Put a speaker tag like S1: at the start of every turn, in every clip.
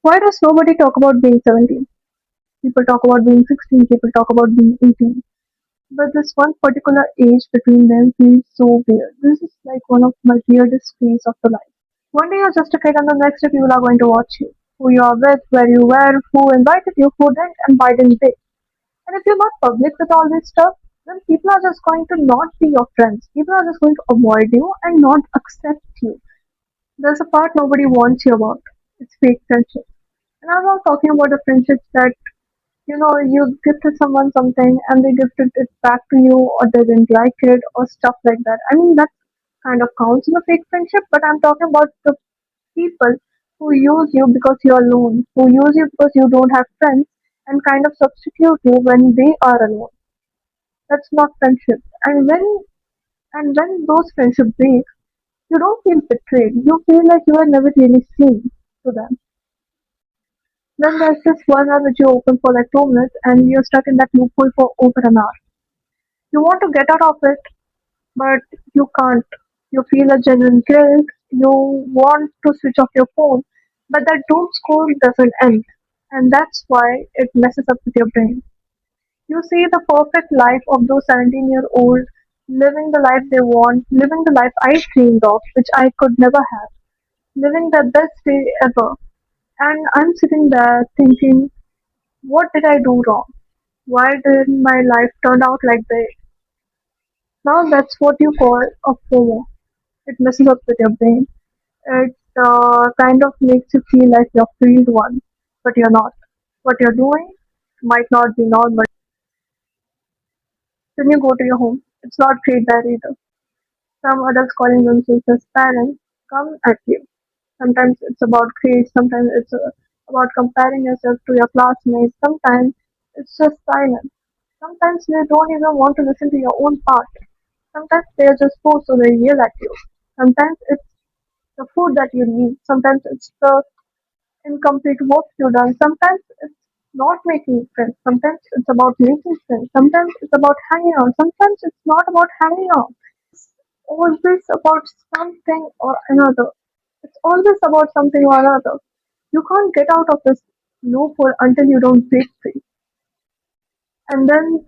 S1: Why does nobody talk about being 17? People talk about being 16, people talk about being 18. But this one particular age between them feels so weird. This is like one of my weirdest phase of the life. One day you're just a kid and the next day people are going to watch you. Who you are with, where you were, who invited you, who didn't, and why didn't they? And if you're not public with all this stuff, then people are just going to not be your friends. People are just going to avoid you and not accept you. There's a part nobody wants you about. It's fake friendship. And I'm not talking about the friendships that, you gifted someone something and they gifted it back to you or they didn't like it or stuff like that. I mean, that kind of counts in a fake friendship, but I'm talking about the people who use you because you're alone, who use you because you don't have friends and kind of substitute you when they are alone. That's not friendship. And when those friendships break, you don't feel betrayed. You feel like you are never really seen to them. Then there's this one hour which you open for like 2 minutes and you're stuck in that loophole for over an hour. You want to get out of it, but you can't. You feel a genuine guilt. You want to switch off your phone, but that doom scroll doesn't end. And that's why it messes up with your brain. You see the perfect life of those 17-year-olds living the life they want, living the life I dreamed of, which I could never have, living the best day ever. And I'm sitting there thinking, what did I do wrong? Why did my life turn out like this? Now that's what you call a FOMO. It messes up with your brain. It kind of makes you feel like you're freed one, but you're not. What you're doing might not be normal. When you go to your home, it's not great there either. Some adults calling themselves as parents come at you. Sometimes it's about grades, sometimes it's about comparing yourself to your classmates, sometimes it's just silence. Sometimes they don't even want to listen to your own part. Sometimes they're just forced so they yell at you. Sometimes it's the food that you eat. Sometimes it's the incomplete work you done. Sometimes it's not making friends. Sometimes it's about making friends. Sometimes it's about hanging out. Sometimes it's not about hanging out. Always about something or another. It's always about something or another. You can't get out of this loophole until you don't break free. And then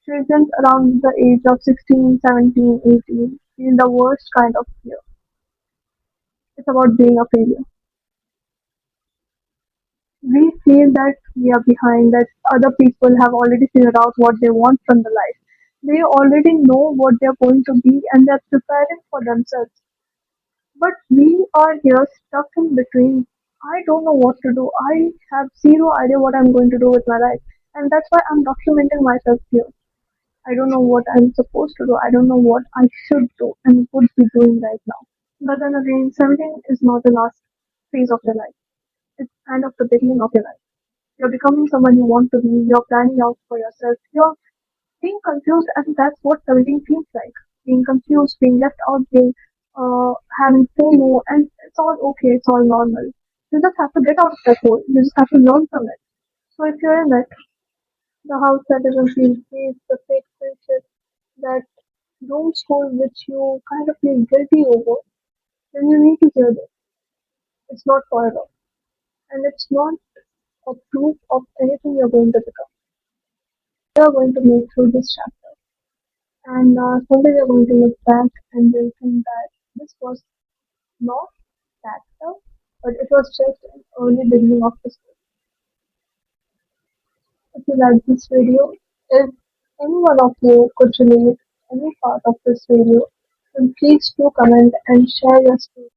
S1: children around the age of 16, 17, 18 feel the worst kind of fear. It's about being a failure. We feel that we are behind, that other people have already figured out what they want from the life. They already know what they're going to be and they're preparing for themselves. But we are here stuck in between. I don't know what to do. I have zero idea what I'm going to do with my life. And that's why I'm documenting myself here. I don't know what I'm supposed to do. I don't know what I should do and would be doing right now. But then again, 17 is not the last phase of your life. It's kind of the beginning of your life. You're becoming someone you want to be. You're planning out for yourself. You're being confused, and that's what 17 feels like. Being confused, being left out, being having FOMO, and it's all okay. It's all normal. You just have to get out of that hole. You just have to learn from it. So if you're in it, the house that doesn't feel safe, the fake friendship, that doom school which you kind of feel guilty over, then you need to hear this. It's not forever, and it's not a proof of anything you're going to become. You're going to make through this chapter. And someday we're going to look back and we'll think that this was not that tough, but it was just an early beginning of the story. If you like this video, if any one of you could relate any part of this video, then please do comment and share your story.